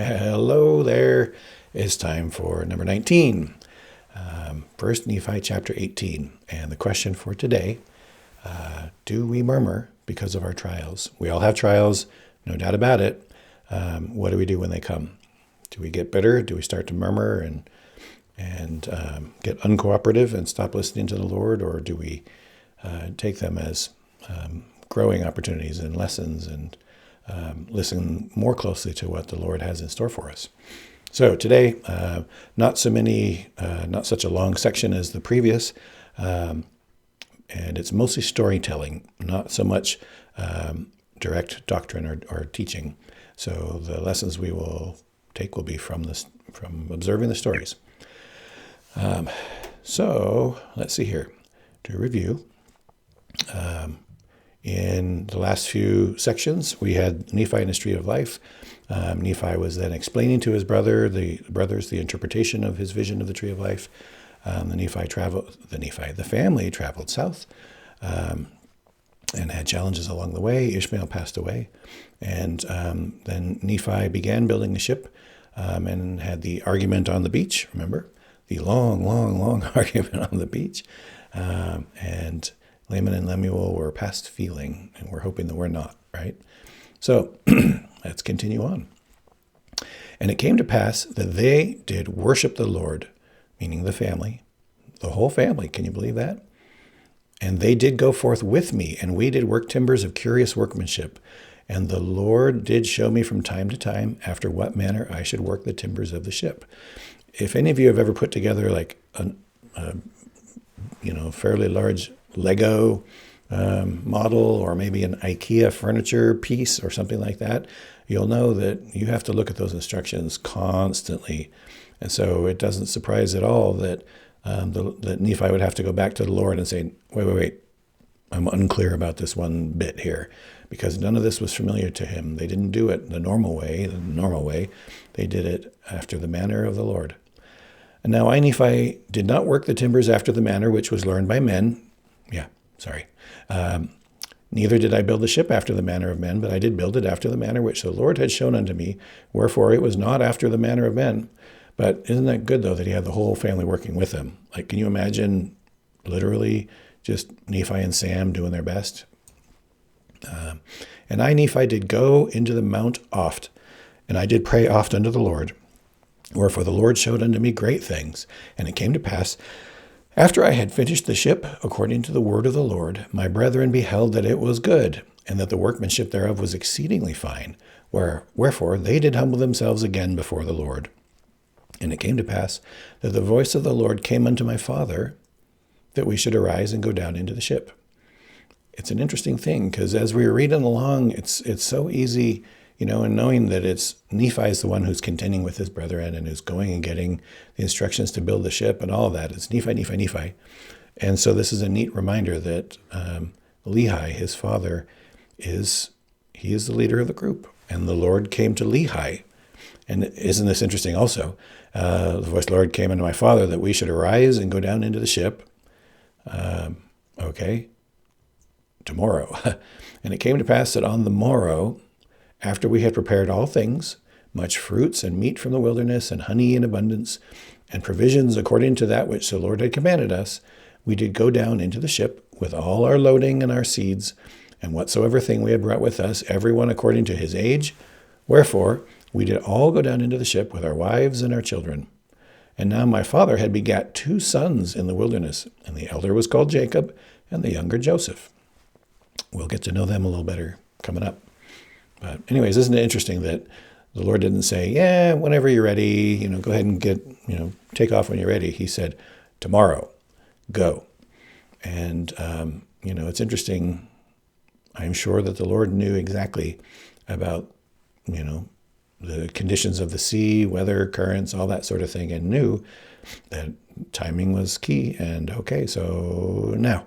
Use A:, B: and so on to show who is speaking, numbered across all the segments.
A: Hello there. It's time for number 19. First Nephi chapter 18. And the question for today, do we murmur because of our trials? We all have trials, no doubt about it. What do we do when they come? Do we get bitter? Do we start to murmur and get uncooperative and stop listening to the Lord? Or do we take them as growing opportunities and lessons and listen more closely to what the Lord has in store for us? So today, not such a long section as the previous, and it's mostly storytelling, not so much direct doctrine or teaching. So the lessons we will take will be from observing the stories. So let's see here. To review, in the last few sections, we had Nephi in his tree of life. Nephi was then explaining to his brothers the interpretation of his vision of the tree of life. The family traveled south and had challenges along the way. Ishmael passed away. And then Nephi began building the ship and had the argument on the beach, remember? The long argument on the beach. And Laman and Lemuel were past feeling, and we're hoping that we're not, right? So let's continue on. And it came to pass that they did worship the Lord, meaning the family, the whole family. Can you believe that? And they did go forth with me, and we did work timbers of curious workmanship. And the Lord did show me from time to time after what manner I should work the timbers of the ship. If any of you have ever put together like a fairly large Lego model or maybe an IKEA furniture piece or something like that, you'll know that you have to look at those instructions constantly. And so it doesn't surprise at all that that Nephi would have to go back to the Lord and say, wait, I'm unclear about this one bit here, because none of this was familiar to him. They didn't do it the normal way. They did it after the manner of the Lord. And now I, Nephi, did not work the timbers after the manner which was learned by men. Neither did I build the ship after the manner of men, but I did build it after the manner which the Lord had shown unto me. Wherefore it was not after the manner of men. But isn't that good, though, that he had the whole family working with him? Like, can you imagine literally just Nephi and Sam doing their best? And I, Nephi, did go into the mount oft, and I did pray oft unto the Lord. Wherefore the Lord showed unto me great things. And it came to pass, after I had finished the ship, according to the word of the Lord, my brethren beheld that it was good, and that the workmanship thereof was exceedingly fine. Wherefore they did humble themselves again before the Lord. And it came to pass that the voice of the Lord came unto my father, that we should arise and go down into the ship. It's an interesting thing, because as we were reading along, it's so easy, and knowing that it's Nephi is the one who's contending with his brethren and who's going and getting the instructions to build the ship and all of that. It's Nephi. And so this is a neat reminder that Lehi, his father, is the leader of the group. And the Lord came to Lehi. And isn't this interesting also? The voice of the Lord came unto my father that we should arise and go down into the ship. Tomorrow. And it came to pass that on the morrow, after we had prepared all things, much fruits and meat from the wilderness, and honey in abundance, and provisions according to that which the Lord had commanded us, we did go down into the ship with all our loading and our seeds, and whatsoever thing we had brought with us, every one according to his age. Wherefore we did all go down into the ship with our wives and our children. And now my father had begat 2 sons in the wilderness, and the elder was called Jacob, and the younger Joseph. We'll get to know them a little better coming up. But anyways, isn't it interesting that the Lord didn't say, whenever you're ready, go ahead and take off when you're ready. He said, tomorrow, go. And, it's interesting. I'm sure that the Lord knew exactly about, the conditions of the sea, weather, currents, all that sort of thing, and knew that timing was key. And okay, so now.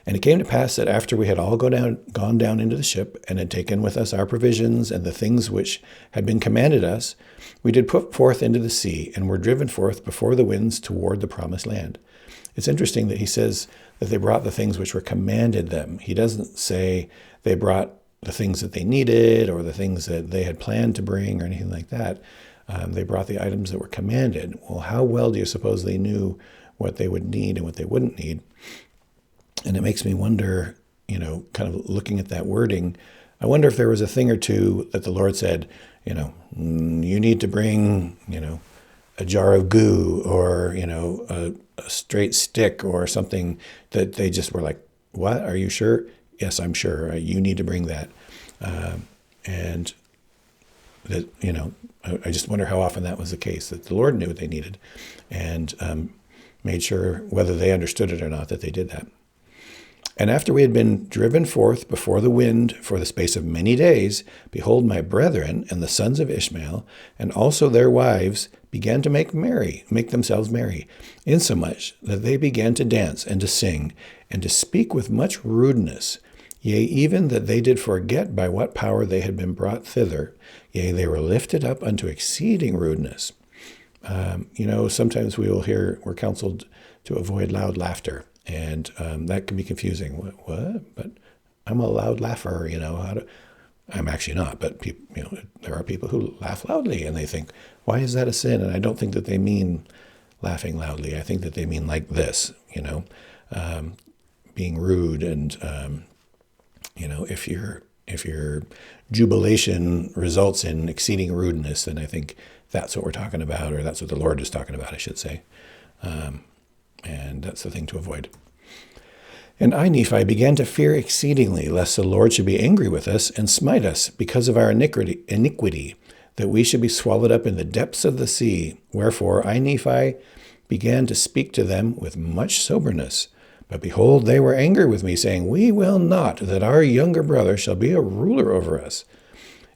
A: And it came to pass that after we had all gone down into the ship, and had taken with us our provisions and the things which had been commanded us, we did put forth into the sea, and were driven forth before the winds toward the promised land. It's interesting that he says that they brought the things which were commanded them. He doesn't say they brought the things that they needed or the things that they had planned to bring or anything like that. They brought the items that were commanded. Well, how well do you suppose they knew what they would need and what they wouldn't need? And it makes me wonder, kind of looking at that wording, I wonder if there was a thing or two that the Lord said, you need to bring, a jar of goo or, a straight stick or something that they just were like, what? Are you sure? Yes, I'm sure. You need to bring that. And that, I just wonder how often that was the case, that the Lord knew what they needed and made sure, whether they understood it or not, that they did that. And after we had been driven forth before the wind for the space of many days, behold, my brethren and the sons of Ishmael, and also their wives, began to make themselves merry, insomuch that they began to dance and to sing, and to speak with much rudeness. Yea, even that they did forget by what power they had been brought thither. Yea, they were lifted up unto exceeding rudeness. Sometimes we're counseled to avoid loud laughter. And that can be confusing. What? But I'm a loud laugher, I'm actually not, but there are people who laugh loudly and they think, why is that a sin? And I don't think that they mean laughing loudly. I think that they mean like this, being rude. And, if your jubilation results in exceeding rudeness, then I think that's what we're talking about, or that's what the Lord is talking about, I should say. And that's the thing to avoid. And I, Nephi, began to fear exceedingly, lest the Lord should be angry with us and smite us because of our iniquity, that we should be swallowed up in the depths of the sea. Wherefore I, Nephi, began to speak to them with much soberness. But behold, they were angry with me, saying, we will not that our younger brother shall be a ruler over us.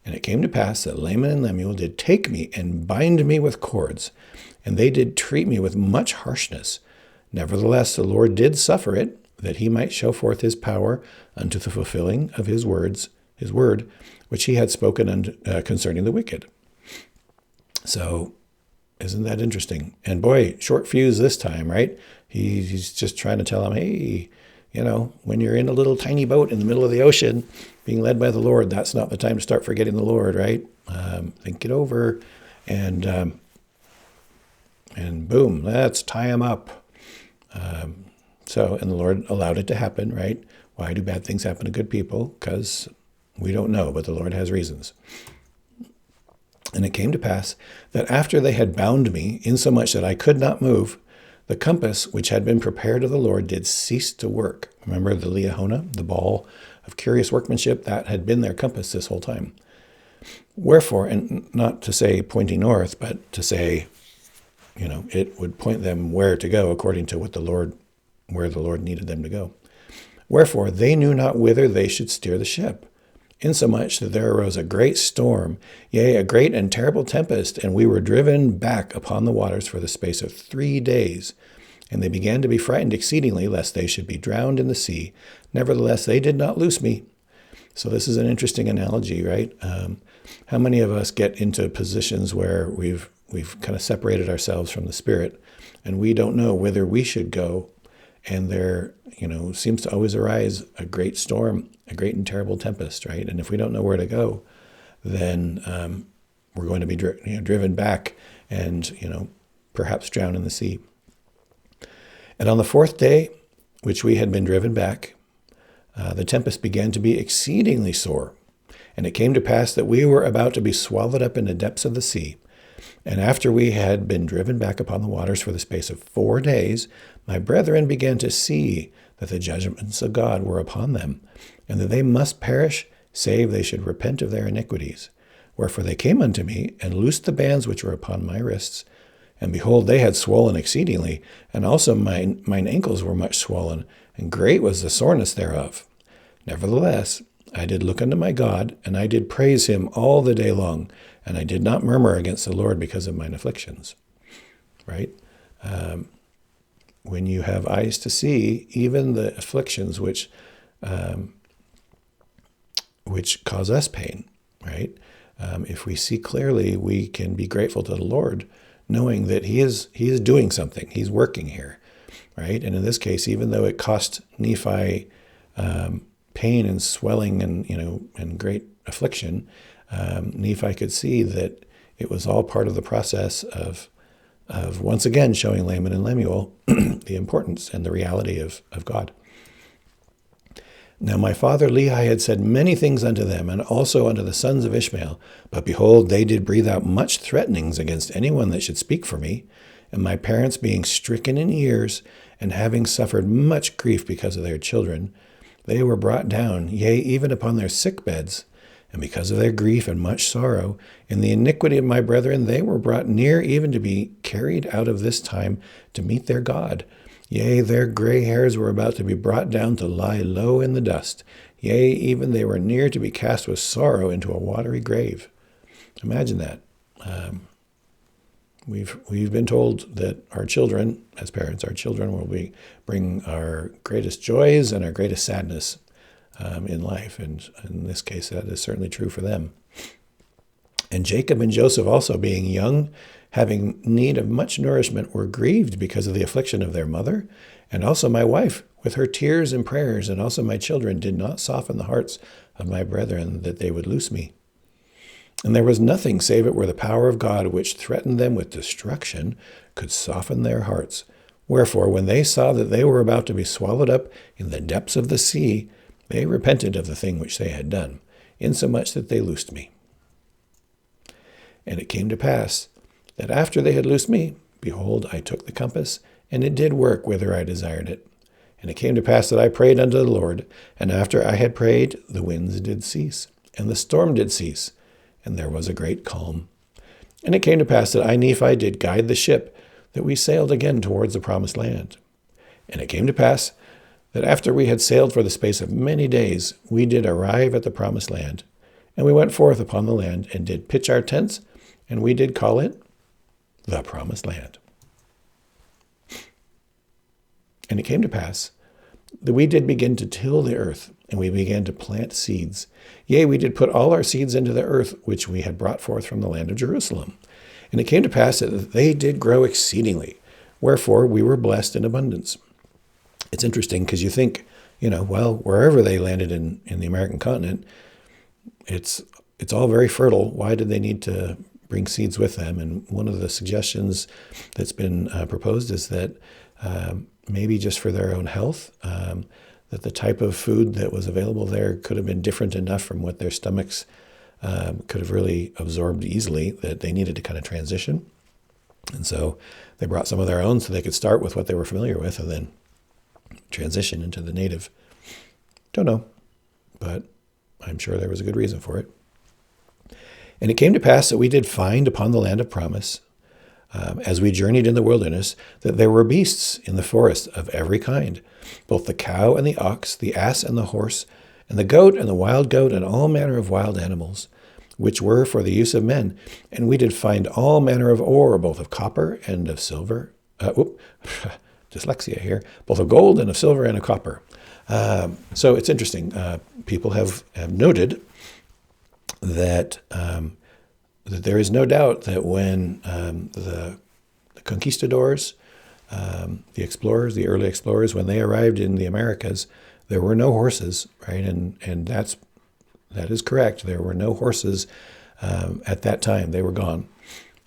A: And it came to pass that Laman and Lemuel did take me and bind me with cords, and they did treat me with much harshness. Nevertheless, the Lord did suffer it, that he might show forth his power unto the fulfilling of his word, which he had spoken concerning the wicked. So, isn't that interesting? And boy, short fuse this time, right? He's just trying to tell him, hey, when you're in a little tiny boat in the middle of the ocean, being led by the Lord, that's not the time to start forgetting the Lord, right? Think it over, and boom, let's tie him up. And the Lord allowed it to happen, right? Why do bad things happen to good people? Because we don't know, but the Lord has reasons. And it came to pass that after they had bound me, insomuch that I could not move, the compass which had been prepared of the Lord did cease to work. Remember the Liahona, the ball of curious workmanship, that had been their compass this whole time. Wherefore, and not to say pointing north, but to say, it would point them where to go according to where the Lord needed them to go. Wherefore, they knew not whither they should steer the ship, insomuch that there arose a great storm, yea, a great and terrible tempest, and we were driven back upon the waters for the space of 3 days. And they began to be frightened exceedingly, lest they should be drowned in the sea. Nevertheless, they did not loose me. So this is an interesting analogy, right? How many of us get into positions where we've kind of separated ourselves from the Spirit, and we don't know whither we should go, and there, seems to always arise a great storm, a great and terrible tempest, right? And if we don't know where to go, then we're going to be driven back and, perhaps drown in the sea. And on the 4th day, which we had been driven back, the tempest began to be exceedingly sore. And it came to pass that we were about to be swallowed up in the depths of the sea. And after we had been driven back upon the waters for the space of 4 days, my brethren began to see that the judgments of God were upon them, and that they must perish, save they should repent of their iniquities. Wherefore they came unto me, and loosed the bands which were upon my wrists. And behold, they had swollen exceedingly, and also mine ankles were much swollen, and great was the soreness thereof. Nevertheless, I did look unto my God, and I did praise him all the day long, and I did not murmur against the Lord because of mine afflictions. Right? When you have eyes to see, even the afflictions which cause us pain, right? If we see clearly, we can be grateful to the Lord, knowing that He is doing something. He's working here, right? And in this case, even though it cost Nephi pain and swelling and, and great affliction, Nephi could see that it was all part of the process of once again showing Laman and Lemuel the importance and the reality of God. Now my father Lehi had said many things unto them, and also unto the sons of Ishmael. But behold, they did breathe out much threatenings against any one that should speak for me. And my parents being stricken in years, and having suffered much grief because of their children, they were brought down, yea, even upon their sick beds. And because of their grief and much sorrow, in the iniquity of my brethren, they were brought near even to be carried out of this time to meet their God. Yea, their gray hairs were about to be brought down to lie low in the dust. Yea, even they were near to be cast with sorrow into a watery grave. Imagine that. We've been told that our children, as parents, our children will bring our greatest joys and our greatest sadness in life. And in this case, that is certainly true for them. And Jacob and Joseph also, being young, having need of much nourishment, were grieved because of the affliction of their mother. And also my wife, with her tears and prayers, and also my children, did not soften the hearts of my brethren, that they would loose me. And there was nothing, save it were the power of God, which threatened them with destruction, could soften their hearts. Wherefore, when they saw that they were about to be swallowed up in the depths of the sea, they repented of the thing which they had done, insomuch that they loosed me. And it came to pass that after they had loosed me, behold, I took the compass, and it did work whither I desired it. And it came to pass that I prayed unto the Lord, and after I had prayed, the winds did cease, and the storm did cease, and there was a great calm. And it came to pass that I, Nephi, did guide the ship, that we sailed again towards the promised land. And it came to pass that after we had sailed for the space of many days, we did arrive at the promised land. And we went forth upon the land, and did pitch our tents, and we did call it the promised land. And it came to pass that we did begin to till the earth, and we began to plant seeds. Yea, we did put all our seeds into the earth, which we had brought forth from the land of Jerusalem. And it came to pass that they did grow exceedingly, wherefore we were blessed in abundance. It's interesting because you think, well, wherever they landed in the American continent, it's all very fertile. Why did they need to bring seeds with them? And one of the suggestions that's been proposed is that maybe just for their own health, that the type of food that was available there could have been different enough from what their stomachs could have really absorbed easily, that they needed to kind of transition. And so they brought some of their own so they could start with what they were familiar with and then transition into the native. Don't know, but I'm sure there was a good reason for it. And it came to pass that we did find upon the land of promise, as we journeyed in the wilderness, that there were beasts in the forest of every kind, both the cow and the ox, the ass and the horse, and the goat and the wild goat, and all manner of wild animals, which were for the use of men. And we did find all manner of ore, both of copper and of silver. Dyslexia here. Both of gold and of silver and of copper. So it's interesting. People have noted that there is no doubt that when the conquistadors, the explorers, the early explorers, when they arrived in the Americas, there were no horses, right? And that is correct. There were no horses at that time. They were gone.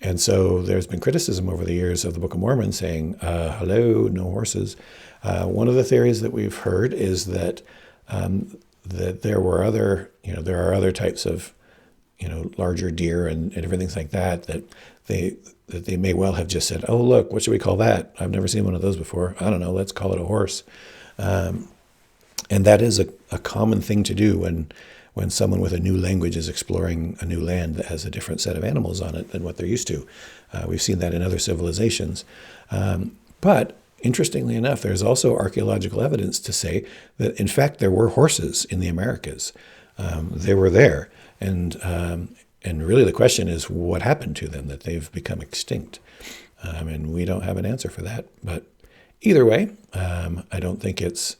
A: And so there's been criticism over the years of the Book of Mormon saying, hello, no horses. One of the theories that we've heard is that that there were other, there are other types of, larger deer and everything like that they may well have just said, oh, look, what should we call that? I've never seen one of those before. I don't know, let's call it a horse. And that is a common thing to do when someone with a new language is exploring a new land that has a different set of animals on it than what they're used to. We've seen that in other civilizations. But interestingly enough, there's also archaeological evidence to say that, in fact, there were horses in the Americas. They were there. And really the question is, what happened to them, that they've become extinct? And we don't have an answer for that. But either way, I don't think it's,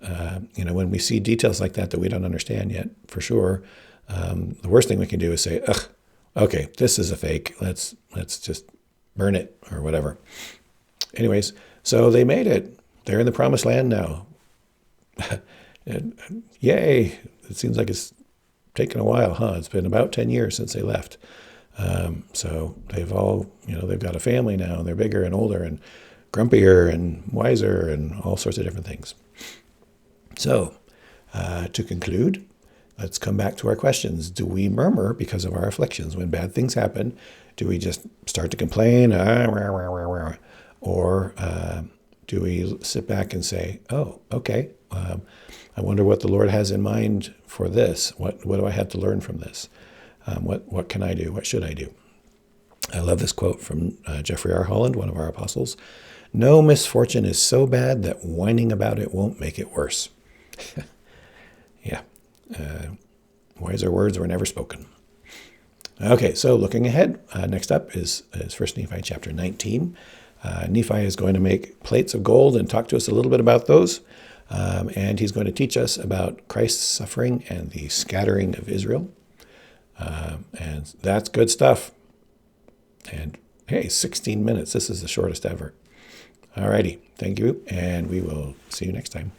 A: when we see details like that we don't understand yet, for sure, the worst thing we can do is say, ugh, okay, this is a fake. Let's just burn it or whatever. Anyways, so they made it. They're in the promised land now. Yay! It seems like it's taken a while, huh? It's been about 10 years since they left. So they've all, they've got a family now, and they're bigger and older and grumpier and wiser and all sorts of different things. So, to conclude, let's come back to our questions. Do we murmur because of our afflictions? When bad things happen, do we just start to complain? Or do we sit back and say, oh, okay, I wonder what the Lord has in mind for this. What do I have to learn from this? What can I do? What should I do? I love this quote from Jeffrey R. Holland, one of our apostles. No misfortune is so bad that whining about it won't make it worse. Yeah. Wiser words were never spoken. Okay, so looking ahead, next up is 1 Nephi chapter 19. Nephi is going to make plates of gold and talk to us a little bit about those. And he's going to teach us about Christ's suffering and the scattering of Israel. And that's good stuff. And hey, 16 minutes. This is the shortest ever. All righty. Thank you. And we will see you next time.